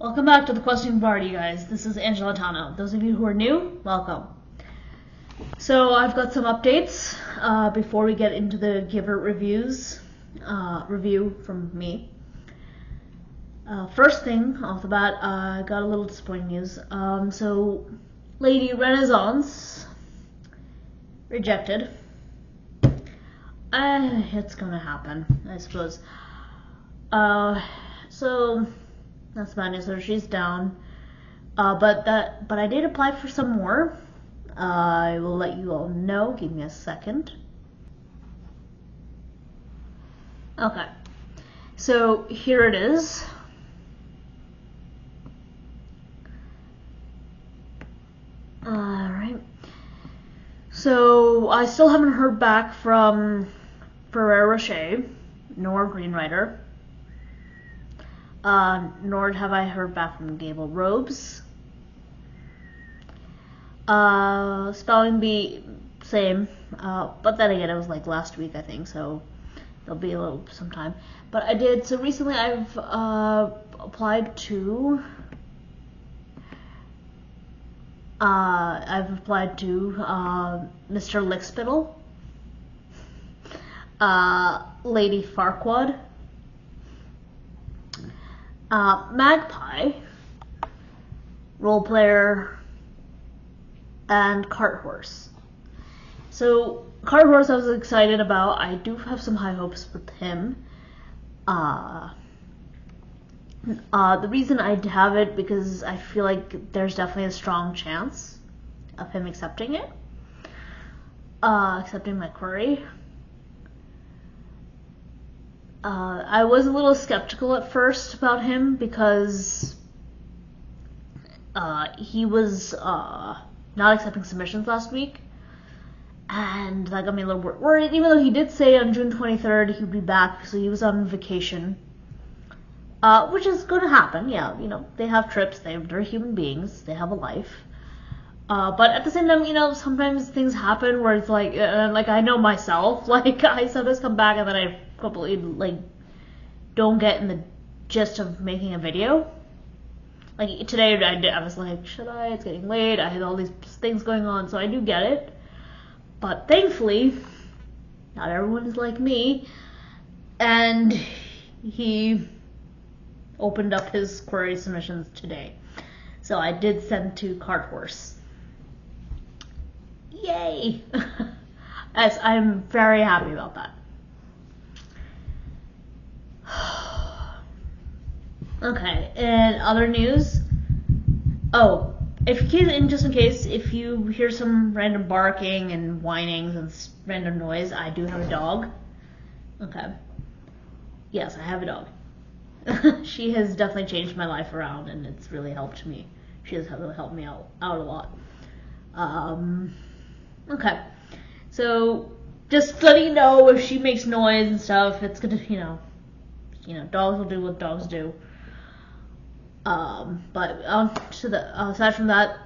Welcome back to the Questioning Party, guys. This is Angela Tano. Those of you who are new, welcome. So I've got some updates before we get into the Giver review from me. First thing off the bat, I got a little disappointing news. So Lady Renaissance rejected. It's gonna happen, I suppose. So that's bad news. So she's down. But I did apply for some more. I will let you all know. Give me a second. Okay. So here it is. Alright. So I still haven't heard back from Ferrero Rocher nor Greenwriter. Nor have I heard back from Gable Robes. Spelling bee, same. But then again, it was like last week, I think, so there'll be a little some time. But I did, so recently I've applied to Mr. Lickspittle, Lady Farquaad, Magpie, Role Player, and Cart Horse. So Cart Horse I was excited about. I do have some high hopes with him. The reason I have it because I feel like there's definitely a strong chance of him accepting it. Accepting my query. I was a little skeptical at first about him because he was not accepting submissions last week, and that got me a little worried, even though he did say on June 23rd he would be back, so he was on vacation, which is going to happen. Yeah, you know, they have trips, they're human beings, they have a life. But at the same time, you know, sometimes things happen where it's like I know myself, like I sometimes come back and then I completely don't get in the gist of making a video. Like today I was like, should I? It's getting late. I had all these things going on, so I do get it. But thankfully, not everyone is like me, and he opened up his query submissions today. So I did send to Cart Horse. Yay! As I'm very happy about that. Okay, and other news. Oh, just in case, if you hear some random barking and whinings and random noise, I do have a dog. Okay. Yes, I have a dog. She has definitely changed my life around, and it's really helped me. She has really helped me out a lot. Okay. So, just letting you know, if she makes noise and stuff, it's gonna, you know, dogs will do what dogs do. But aside from that,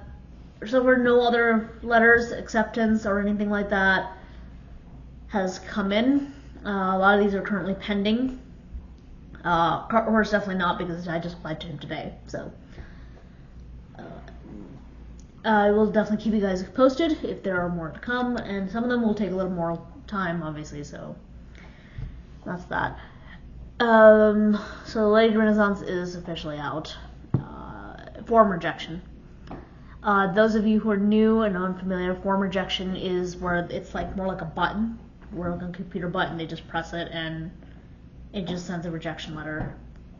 so far no other letters, acceptance, or anything like that has come in. A lot of these are currently pending. Cart Horse definitely not, because I just applied to him today. So I will definitely keep you guys posted if there are more to come, and some of them will take a little more time, obviously. So that's that. So Lady Renaissance is officially out. Form rejection. Those of you who are new and unfamiliar, form rejection is where it's like more like a button, where like a computer button, they just press it and it just sends a rejection letter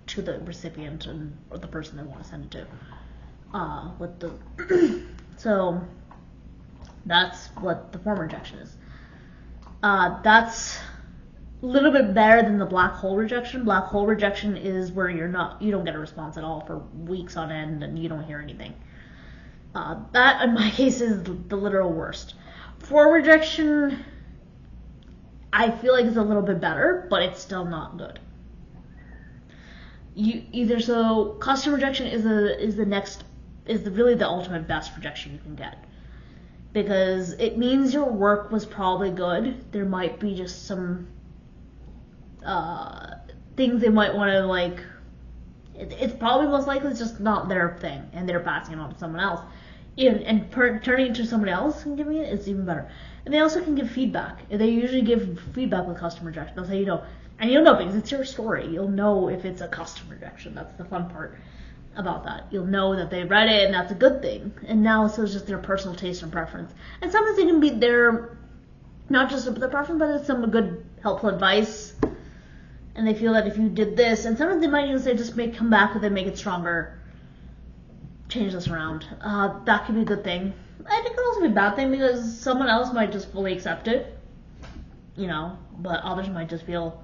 to the recipient or the person they want to send it to. So that's what the form rejection is. That's a little bit better than the black hole rejection. Black hole rejection is where you don't get a response at all for weeks on end and you don't hear anything. That in my case is the literal worst. Form rejection, I feel like it's a little bit better, but it's still not good. Custom rejection is really the ultimate best rejection you can get, because it means your work was probably good. There might be just some things they might want to It's probably most likely it's just not their thing, and they're passing it on to someone else. Turning it to somebody else and giving it, it's even better. And they also can give feedback. They usually give feedback with custom rejection. They'll say, and you'll know because it's your story. You'll know if it's a custom rejection. That's the fun part about that. You'll know that they read it and that's a good thing. And now so it's just their personal taste and preference. And sometimes it can be their, not just their preference, but it's some good helpful advice. And they feel that if you did this, and sometimes they might even say just come back with it, make it stronger, change this around. That could be a good thing. I think it could also be a bad thing because someone else might just fully accept it, but others might just feel,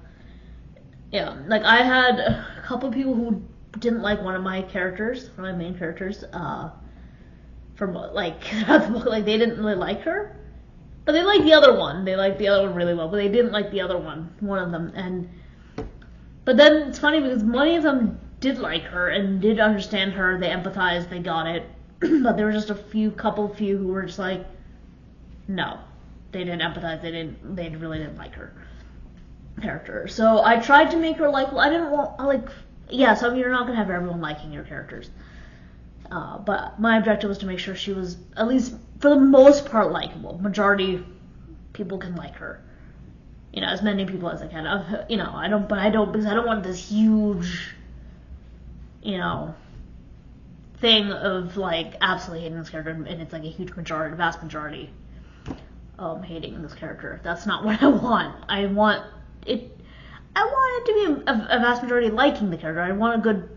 like I had a couple of people who didn't like one of my characters, one of my main characters, from the book, they didn't really like her, but they liked the other one. They liked the other one really well, but they didn't like the other one of them, but then it's funny because many of them did like her and did understand her, they empathized, they got it, but there were just a couple who were just like, no, they didn't empathize, they really didn't like her character. So I tried to make her likable. I didn't want, so you're not going to have everyone liking your characters. But my objective was to make sure she was, at least for the most part, likable. Majority people can like her. As many people as I can. I don't because I don't want this huge, thing of absolutely hating this character, and it's a huge vast majority hating this character. That's not what I want. I want it to be a vast majority liking the character. I want a good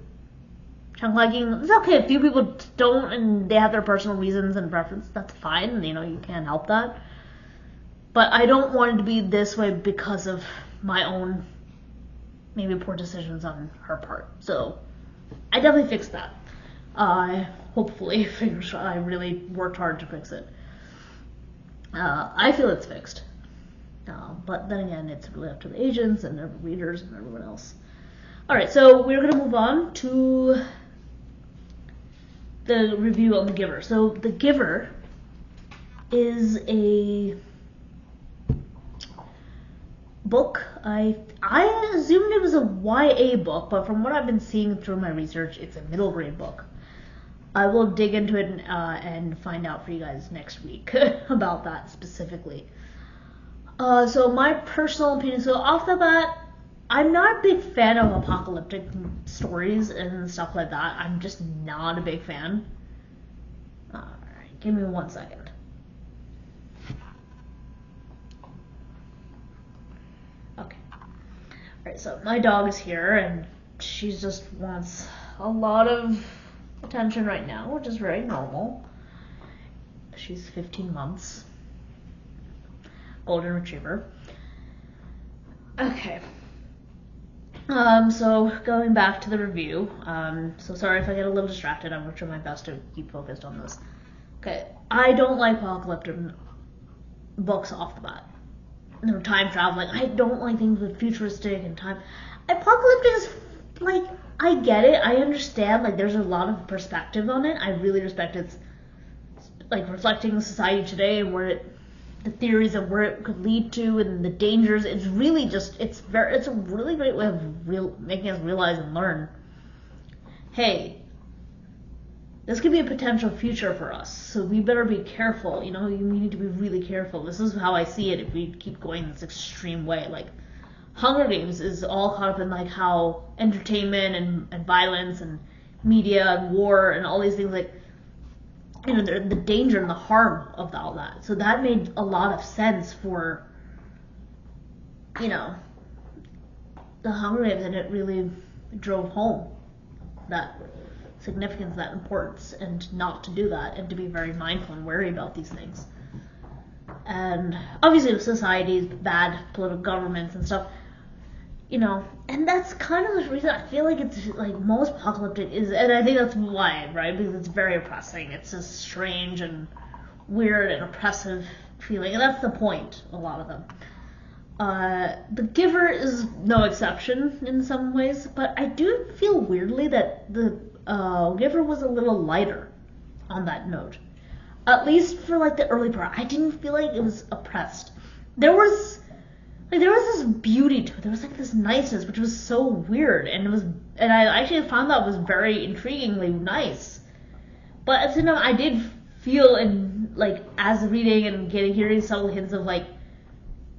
chunk liking. It's okay if few people don't and they have their personal reasons and preferences. That's fine. You can't help that. But I don't want it to be this way because of my own maybe poor decisions on her part. So I definitely fixed that. Hopefully, I really worked hard to fix it. I feel it's fixed. But then again, it's really up to the agents and the readers and everyone else. Alright, so we're going to move on to the review on The Giver. So The Giver is a book. I assumed it was a YA book, but from what I've been seeing through my research, it's a middle grade book. I will dig into it and find out for you guys next week about that specifically. So my personal opinion, so off the bat, I'm not a big fan of apocalyptic stories and stuff like that. I'm just not a big fan. Alright, give me 1 second. Okay. Alright, so my dog is here and she just wants a lot of attention right now, which is very normal. She's 15 months. Golden Retriever. Okay. So going back to the review, so sorry if I get a little distracted, I'm going to try my best to keep focused on this. Okay, I don't like apocalyptic books off the bat. Time traveling, I don't like things with futuristic and time. Apocalyptic is, I get it, I understand, there's a lot of perspective on it, I really respect it's, reflecting society today and the theories of where it could lead to and the dangers. It's really just, it's a really great way of making us realize and learn, hey, this could be a potential future for us, so we better be careful, we need to be really careful. This is how I see it if we keep going this extreme way. Hunger Games is all caught up in how entertainment and violence and media and war and all these things, the danger and the harm of all that. So that made a lot of sense for, the Hunger Games, and it really drove home that significance, that importance, and not to do that, and to be very mindful and wary about these things. And obviously societies, bad political governments and stuff, and that's kind of the reason I feel like it's most apocalyptic is, and I think that's why, right? Because it's very oppressing. It's a strange and weird and oppressive feeling, and that's the point, a lot of them. The Giver is no exception in some ways, but I do feel weirdly that the Giver was a little lighter on that note. At least for the early part. I didn't feel like it was oppressed. There was like there was this beauty to it. There was like this niceness, which was so weird, and I actually found that was very intriguingly nice. But at the same time, I did feel like as reading and hearing subtle hints of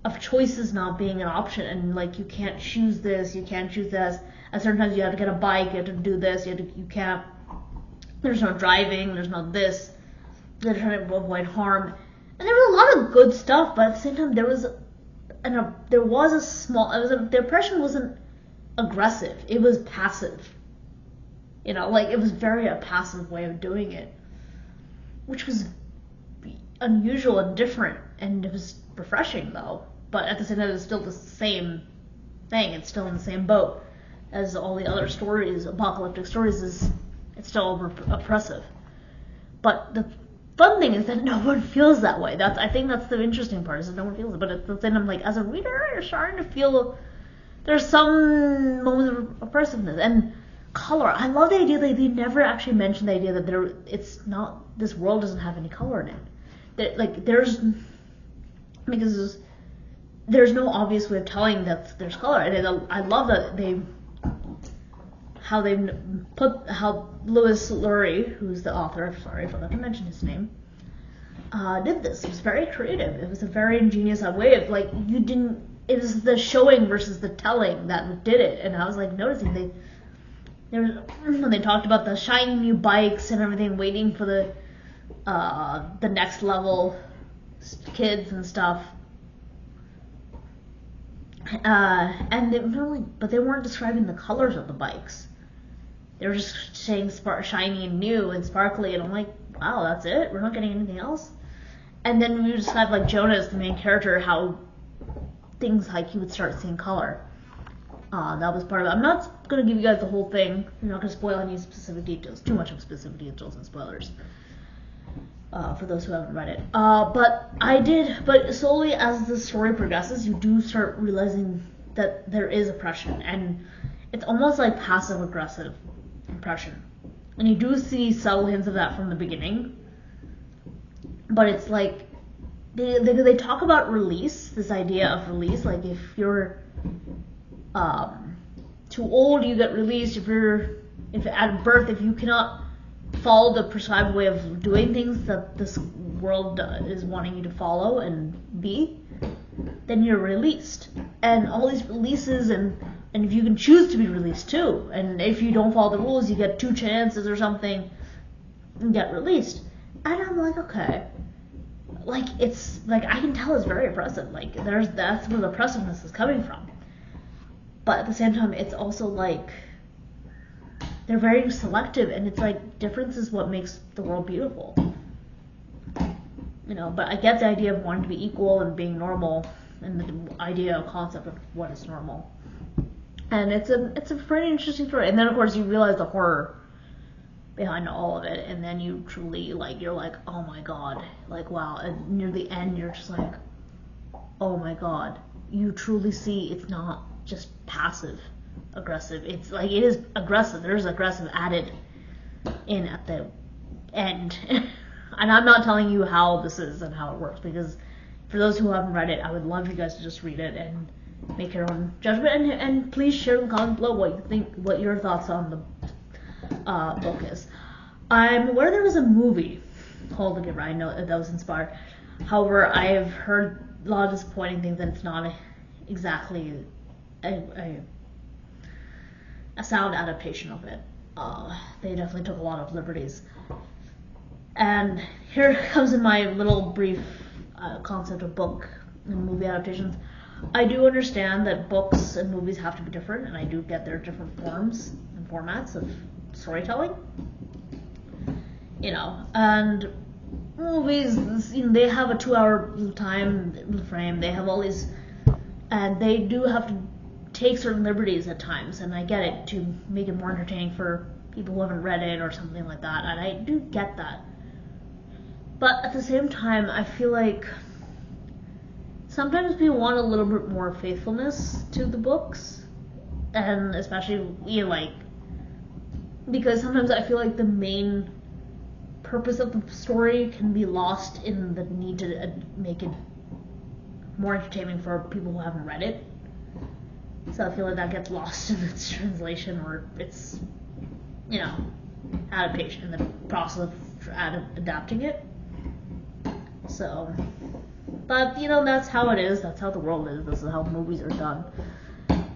of choices not being an option, and like you can't choose this, you can't choose this. At certain times you have to get a bike, you have to do this, you can't. There's no driving, there's no this. They're trying to avoid harm, and there was a lot of good stuff. But at the same time, there was a small. The oppression wasn't aggressive; it was passive. It was very a passive way of doing it, which was unusual and different, and it was refreshing though. But at the same time, it was still the same thing. It's still in the same boat as all the other stories, apocalyptic stories. It's still oppressive. But the fun thing is that no one feels that way. I think that's the interesting part, is that no one feels it. But at the same time, as a reader, you're starting to feel there's some moments of oppressiveness. And color. I love the idea that they never actually mentioned the idea that this world doesn't have any color in it. Because there's no obvious way of telling that there's color. And I love that how Louis Lowery, who's the author, sorry, I forgot to mention his name, did this. It was very creative. It was a very ingenious way of it was the showing versus the telling that did it. And I was noticing when they talked about the shiny new bikes and everything, waiting for the next level kids and stuff. But they weren't describing the colors of the bikes. They were just saying shiny and new and sparkly, and I'm like, wow, that's it? We're not getting anything else? And then we just have Jonas, the main character, how things he would start seeing color. That was part of it. I'm not going to give you guys the whole thing. I'm not going to spoil any specific details. Too much of specific details and spoilers. For those who haven't read it. But slowly as the story progresses, you do start realizing that there is oppression. And it's almost like passive-aggressive oppression. And you do see subtle hints of that from the beginning. But it's they talk about release, this idea of release. If you're too old, you get released. If at birth, if you cannot follow the prescribed way of doing things that this world is wanting you to follow and be, then you're released. And all these releases, and if you can choose to be released too, and if you don't follow the rules, you get 2 chances or something and get released. And I'm okay. It's I can tell it's very oppressive. That's where the oppressiveness is coming from. But at the same time, it's also they're very selective, and it's difference is what makes the world beautiful. But I get the idea of wanting to be equal and being normal, and the idea, concept of what is normal. And it's a pretty interesting story. And then of course you realize the horror behind all of it, and then you truly you're oh my god, wow. And near the end you're just oh my god, you truly see it's not just passive aggressive. It's it is aggressive. There's aggressive added in at the end. And I'm not telling you how this is and how it works, because for those who haven't read it, I would love you guys to just read it and make your own judgment, and please share in the comments below what you think, what your thoughts on the book is. I'm aware there was a movie called The Giver. I know that was inspired. However, I've heard a lot of disappointing things, and it's not exactly a sound adaptation of it. They definitely took a lot of liberties. And here comes in my little brief concept of book and movie adaptations. I do understand that books and movies have to be different, and I do get their different forms and formats of storytelling. And movies, they have a 2-hour time frame. They have all these, and they do have to take certain liberties at times, and I get it, to make it more entertaining for people who haven't read it or something like that, and I do get that. But at the same time, I feel sometimes people want a little bit more faithfulness to the books, and especially because sometimes I feel the main purpose of the story can be lost in the need to make it more entertaining for people who haven't read it. So I feel like that gets lost in its translation or its, adaptation in the process of adapting it. So, but that's how it is. That's how the world is. This is how movies are done.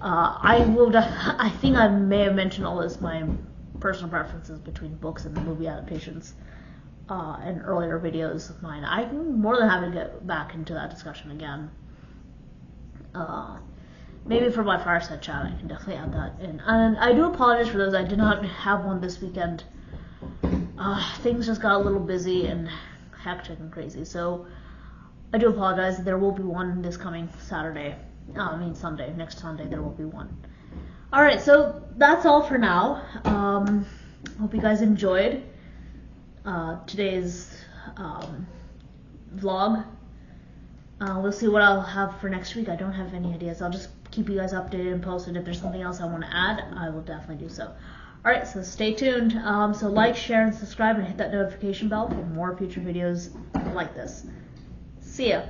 I think I may have mentioned all this, my personal preferences between books and movie adaptations in earlier videos of mine. I'm more than happy to get back into that discussion again. Maybe for my fireside chat, I can definitely add that in. And I do apologize for those. I did not have one this weekend. Things just got a little busy and hectic and crazy. So I do apologize. There will be one this coming Sunday. Next Sunday there will be one. Alright, so that's all for now. Hope you guys enjoyed today's vlog. We'll see what I'll have for next week. I don't have any ideas. I'll just keep you guys updated and posted. If there's something else I want to add, I will definitely do so. Alright, so stay tuned. So like, share, and subscribe, and hit that notification bell for more future videos like this. See ya.